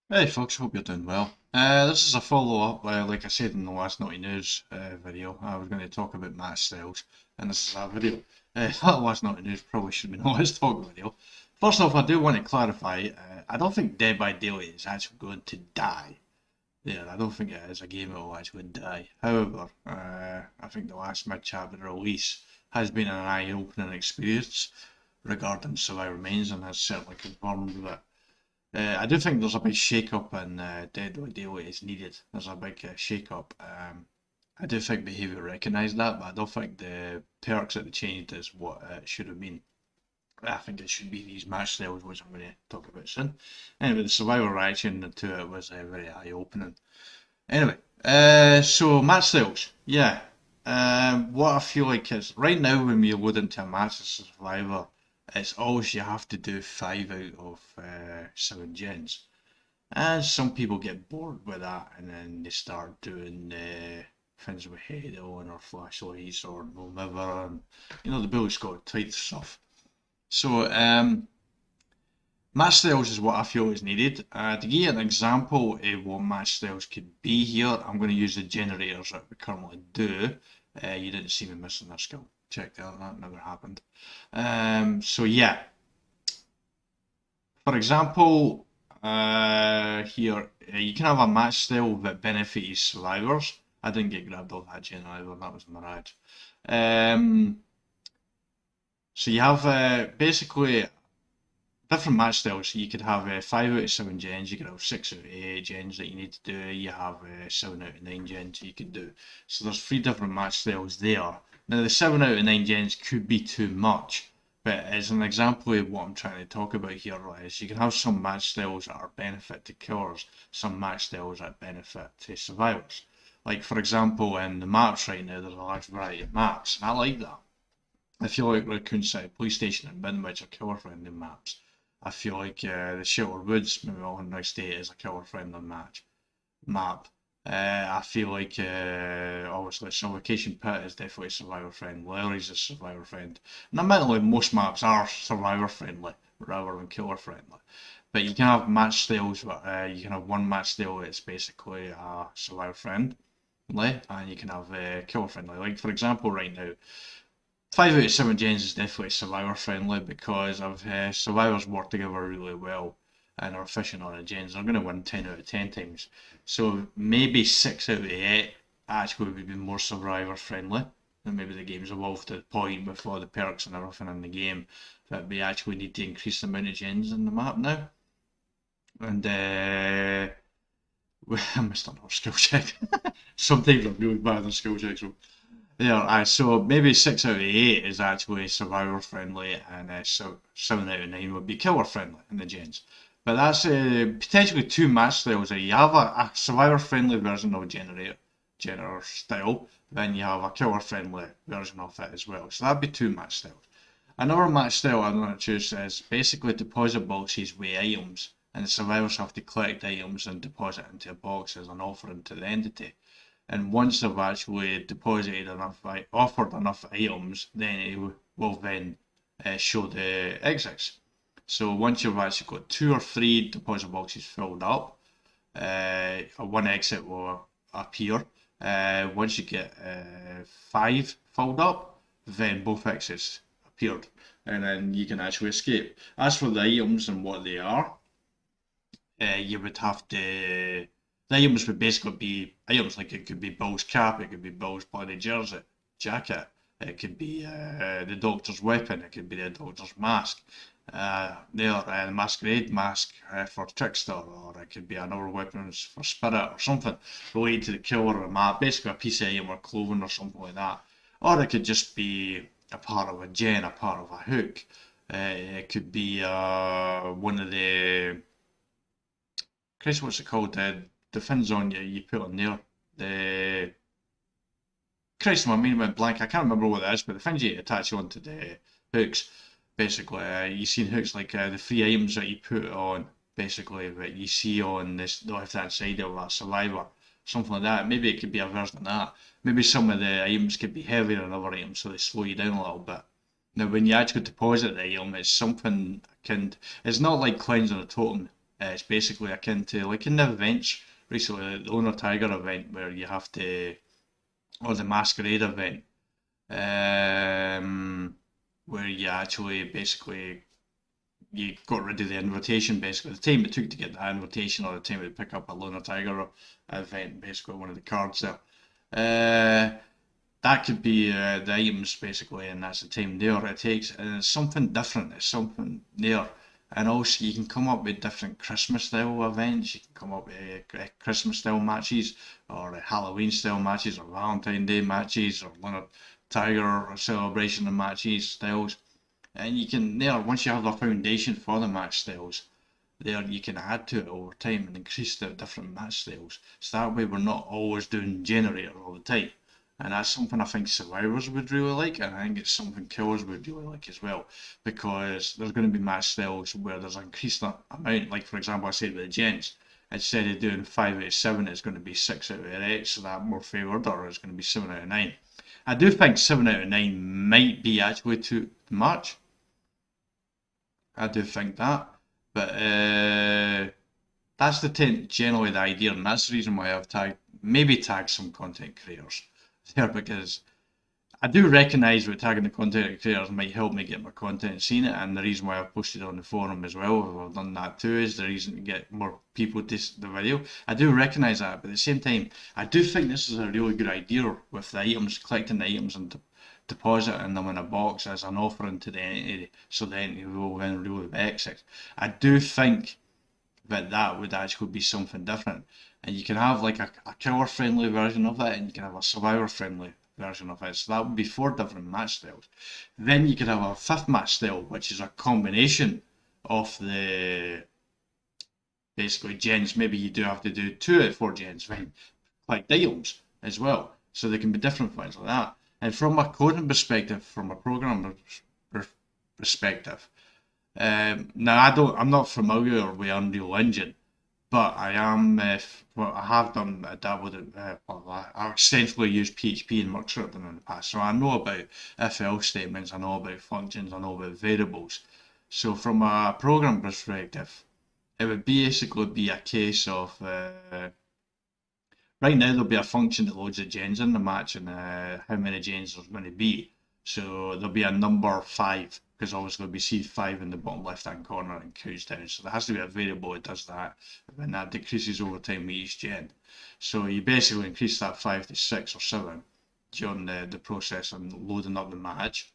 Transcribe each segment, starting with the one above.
Hey folks, hope you're doing well. This is a follow-up, like I said in the last Naughty News video. I was going to talk about match styles, and this is that video. That last Naughty News probably should be the Let's Talk video. First off, I do want to clarify, I don't think Dead by Daylight is actually going to die. Yeah, I don't think it is a game that will actually die. However, I think the last mid-chapter release has been an eye-opening experience regarding Survivor Mains and has certainly confirmed that I do think there's a big shake-up in Dead by Daylight is needed. There's a big shake-up. I do think behaviour recognised that, but I don't think the perks that they changed is what it should have been. I think it should be these match styles, which I'm going to talk about soon. Anyway, the survivor reaction to it was very eye-opening. Anyway, so match styles, yeah. What I feel like is right now when we load into a match as a survivor, it's always you have to do 5 out of 7 gens. And some people get bored with that and then they start doing things with head on or flashlights or no liver and the bullet's got tight stuff. So match styles is what I feel is needed. To give you an example of what match styles could be here, I'm going to use the generators that we currently do. You didn't see me missing a skill. Check that never happened. So yeah, for example, here you can have a match style that benefits survivors. I didn't get grabbed off that gen either, that was Mirage. So you have basically different match styles. You could have 5 out of 7 gens, you could have 6 out of 8 gens that you need to do, you have 7 out of 9 gens you could do. So there's 3 different match styles there. Now the 7 out of 9 gens could be too much, but as an example of what I'm trying to talk about here is you can have some match styles that are benefit to killers, some match styles that benefit to survivors. Like for example in the maps right now there's a large variety of maps, and I like that. I feel like Raccoon City Police Station and Binwich are killer friendly maps. I feel like the Shelter Woods, maybe Alhambra Estate, is a killer friendly map. I feel like obviously Suffocation Pit is definitely survivor friendly. Larry's a survivor friend. And admittedly, most maps are survivor friendly rather than killer friendly. But you can have match styles. You can have one match style that's basically a survivor friendly, and you can have killer friendly. Like for example, right now, 5 out of 7 gens is definitely survivor friendly because of survivors work together really well and are efficient on the gens. They're going to win 10 out of 10 times. So maybe 6 out of 8 actually would be more survivor friendly. And maybe the game's evolved to the point with all the perks and everything in the game that we actually need to increase the amount of gens in the map now. And I missed another skill check. Sometimes I'm really bad on skill checks. Yeah, so maybe 6 out of 8 is actually survivor friendly, and so 7 out of 9 would be killer friendly in the gens. But that's potentially 2 match styles. You have a survivor friendly version of generator style, then you have a killer friendly version of it as well. So that'd be 2 match styles. Another match style I'm going to choose is basically deposit boxes with items, and the survivors have to collect items and deposit into a box as an offering to the entity. And once they've actually deposited enough, offered enough items, then it will then show the exits. So once you've actually got 2 or 3 deposit boxes filled up, one exit will appear. Once you get 5 filled up, then both exits appeared, and then you can actually escape. As for the items and what they are, you would have to. The items would basically be items like it could be Bill's cap, it could be Bill's bloody jersey, jacket, it could be the doctor's weapon, it could be the doctor's mask, the masquerade mask for Trickster, or it could be another weapon for Spirit or something related to the killer or the map, basically a piece of item or clothing or something like that. Or it could just be a part of a gen, a part of a hook. It could be one of the Christ, what's it called? The fins on you put on there. The Christ, my mind went blank. I can't remember what it is, but the fins you attach onto the hooks. Basically, you see hooks like the 3 items that you put on. Basically, that you see on this the left hand side of a survivor, something like that. Maybe it could be a version of that. Maybe some of the items could be heavier than other items, so they slow you down a little bit. Now, when you actually deposit the item, it's something it's not like cleansing a totem. It's basically akin to like in the events recently, the Lunar Tiger event where you have to, or the Masquerade event, where you actually basically you got rid of the invitation. Basically, the time it took to get that invitation, or the time it pick up a Lunar Tiger event, basically one of the cards there. That could be the items basically, and that's the time there it takes. And it's something different. It's something there. And also, you can come up with different Christmas style events. You can come up with Christmas style matches, or Halloween style matches, or Valentine Day matches, or Lunar Tiger celebration and matches styles. And you can there once you have a foundation for the match styles, there you can add to it over time and increase the different match styles. So that way we're not always doing generator all the time. And that's something I think survivors would really like, and I think it's something killers would really like as well, because there's going to be match styles where there's an increased amount. Like for example, I said with the gents, instead of doing 5 out of 7, it's going to be 6 out of 8, so that more favoured, or it's going to be 7 out of 9. I do think 7 out of 9 might be actually too much. I do think that, but that's generally the idea, and that's the reason why I've tagged some content creators there, because I do recognise that tagging the content creators might help me get more content seen it, and the reason why I've posted it on the forum as well, I've done that too, is the reason to get more people to the video. I do recognise that, but at the same time, I do think this is a really good idea with the items, collecting the items and depositing them in a box as an offering to the entity, so the entity will then really exit. I do think that would actually be something different, and you can have like a killer friendly version of it, and you can have a survivor friendly version of it. So that would be 4 different match styles. Then you could have a 5th match style, which is a combination of the basically gens. Maybe you do have to do 2 out of 4 gens, right? Like items as well, so they can be different things like that. And from a coding perspective, from a programmer perspective, now I'm not familiar with Unreal Engine, but I am. Well, I have done dabbled in. I extensively used PHP and worked with them in the past, so I know about if-else statements, I know about functions, I know about variables. So from a program perspective, it would basically be a case of right now there'll be a function that loads the gens in the match, and how many gens there's going to be. So there'll be a number 5, because obviously there'll be C5 in the bottom left hand corner and counts down. So there has to be a variable that does that, and that decreases over time with each gen. So you basically increase that 5 to 6 or 7 during the process and loading up the match.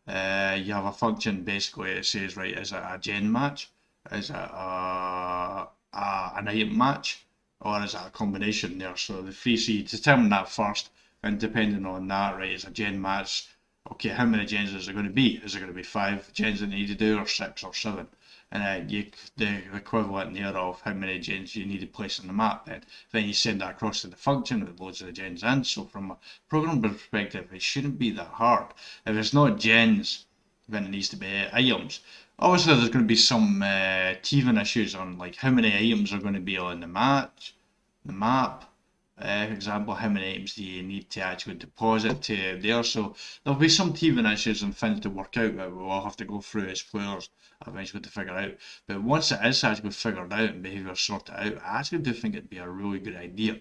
You have a function basically that says, right, is it a gen match? Is it an item match? Or is it a combination there? So the free, so you determine that first, and depending on that, right, it's a gen match. Okay, how many gens is it going to be? Is it going to be 5 gens that you need to do, or 6 or 7? And then the equivalent there of how many gens you need to place on the map. Then you send that across to the function that loads the gens in. So from a program perspective, it shouldn't be that hard. If it's not gens, then it needs to be items. Obviously, there's going to be some teething issues on like how many items are going to be on the map. For example, how many items do you need to actually deposit to there? So there'll be some teething issues and things to work out that we'll all have to go through as players eventually to figure out. But once it is actually figured out and behaviour sorted out, I actually do think it'd be a really good idea.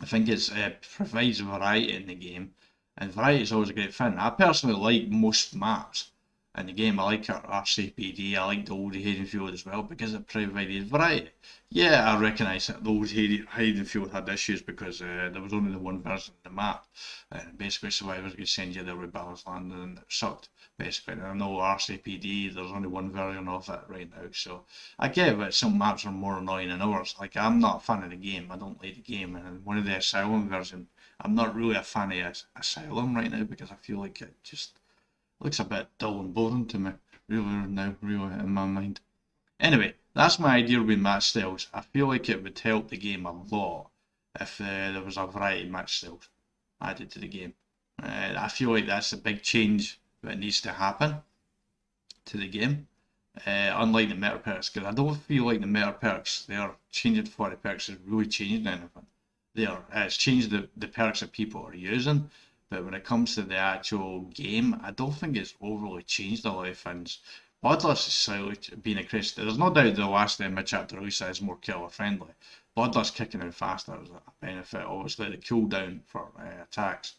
I think it provides variety in the game, and variety is always a great thing. I personally like most maps in the game. I like RCPD, I like the old Haydenfield as well, because it provided variety. Yeah, I recognise that the old Haydenfield had issues because there was only the one version of the map, and basically survivors could send you there with balanced land, and it sucked, basically. And I know RCPD, there's only one version of it right now, so I get that some maps are more annoying than others. Like, I'm not a fan of the game, I don't like the game, and one of the Asylum version, I'm not really a fan of Asylum right now, because I feel like it just looks a bit dull and boring to me, really now, really in my mind. Anyway, that's my idea with match styles. I feel like it would help the game a lot if there was a variety of match styles added to the game. I feel like that's a big change that needs to happen to the game. Unlike the meta perks, because I don't feel like the meta perks, they're changing for the perks is really changing anything. It's changed the perks that people are using. But when it comes to the actual game, I don't think it's overly changed a lot of things. Bloodlust is slightly being increased. There's no doubt the last mid-chapter release is more killer friendly. Bloodlust kicking in faster is a benefit. Obviously, the cooldown for attacks,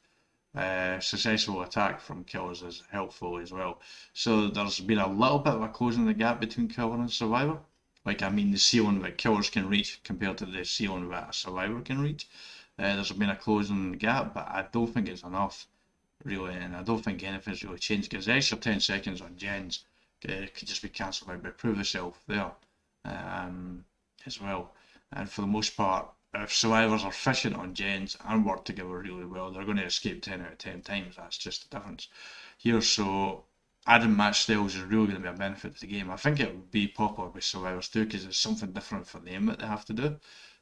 successful attack from killers is helpful as well. So there's been a little bit of a closing the gap between killer and survivor. Like, I mean, the ceiling that killers can reach compared to the ceiling that a survivor can reach. There's been a closing gap, but I don't think it's enough, really, and I don't think anything's really changed because the extra 10 seconds on gens could just be cancelled out by Prove Yourself there as well. And for the most part, if survivors are efficient on gens and work together really well, they're going to escape 10 out of 10 times. That's just the difference here. So adding match styles is really going to be a benefit to the game. I think it would be popular with survivors too because it's something different for them that they have to do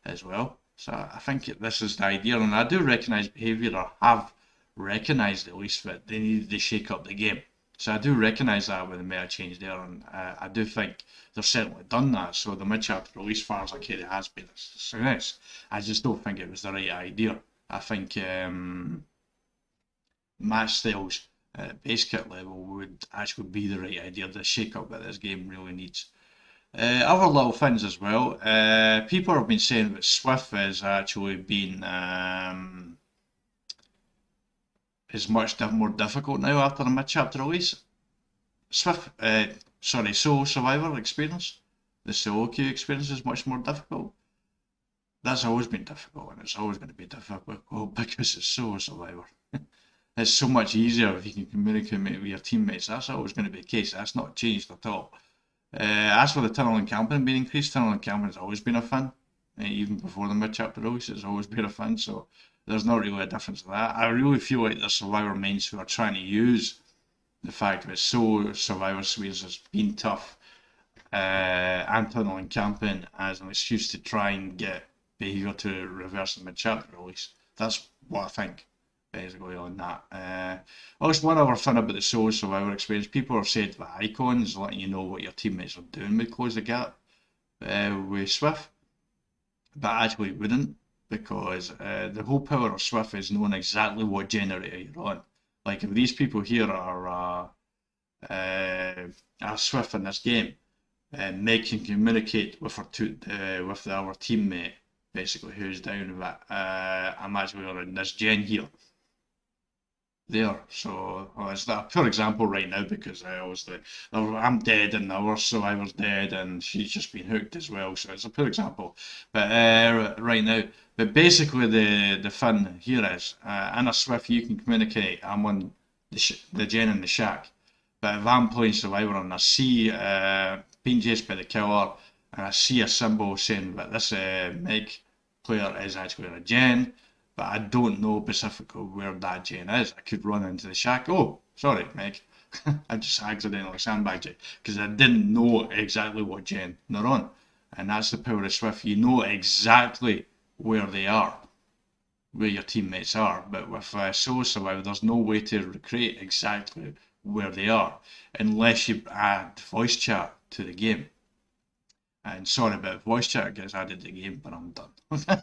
as well. So I think this is the idea, and I do recognise BHVR, or have recognised at least, that they needed to shake up the game. So I do recognise that with the meta change there, and I do think they've certainly done that. So the mid-chapter release, far as I care, it has been a success. I just don't think it was the right idea. I think match styles at base kit level would actually be the right idea. The shake-up that this game really needs. Other little things as well. People have been saying that Swift has actually been is much more difficult now after the mid-chapter release. Solo survivor experience, the solo queue experience is much more difficult. That's always been difficult, and it's always going to be difficult because it's solo survivor. It's so much easier if you can communicate with your teammates. That's always going to be the case. That's not changed at all. As for the tunnel encamping being increased, tunnel encamping has always been a fun. Even before the mid-chapter release, it's always been a fun. So there's not really a difference to that. I really feel like the survivor mains who are trying to use the fact that survivor spheres has been tough and tunnel encamping as an excuse to try and get BHVR to reverse the mid-chapter release. That's what I think basically on that. Also, one other thing about the solo survivor experience, people have said that icons letting you know what your teammates are doing would close the gap with Swift, but actually it wouldn't, because the whole power of Swift is knowing exactly what generator you're on. Like, if these people here are Swift in this game, Meg can communicate with with our teammate, basically, who's down that I'm actually on this gen here. There, so it's a poor example right now because obviously I'm dead and our survivor's dead and she's just been hooked as well, so it's a poor example. But right now, but basically the fun here is in a Swift you can communicate. I'm on the gen in the shack, but if I'm playing survivor and I see being chased by the killer and I see a symbol saying that this Meg player is actually on a gen, but I don't know specifically where that gen is. I could run into the shack. Oh, sorry, Meg. I just accidentally sandbagged you because I didn't know exactly what gen they're on. And that's the power of Swift. You know exactly where they are, where your teammates are. But with Solo Survivor, there's no way to recreate exactly where they are unless you add voice chat to the game. And sorry about voice chat gets added to the game, but I'm done.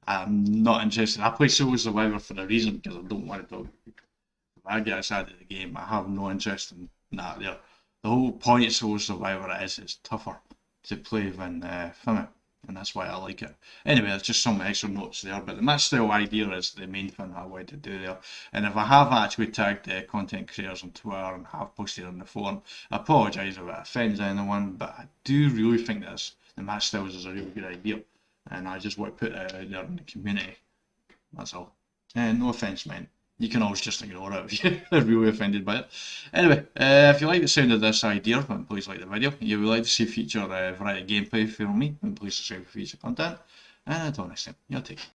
I'm not interested. I play Solo Survivor for a reason, because I don't want to talk. If I get outside of the game, I have no interest in that there. The whole point of Solo Survivor is it's tougher to play than Fimmy, and that's why I like it. Anyway, there's just some extra notes there, but the match style idea is the main thing I wanted to do there. And if I have actually tagged content creators on Twitter and have posted on the forum, I apologise if it offends anyone, but I do really think the match styles is a really good idea. And I just want to put it out there in the community. That's all. And no offence, man. You can always just ignore it if you're really offended by it. Anyway, if you like the sound of this idea, then please like the video. If you would like to see future variety gameplay from me, then please subscribe for future content. And until next time, you'll take care.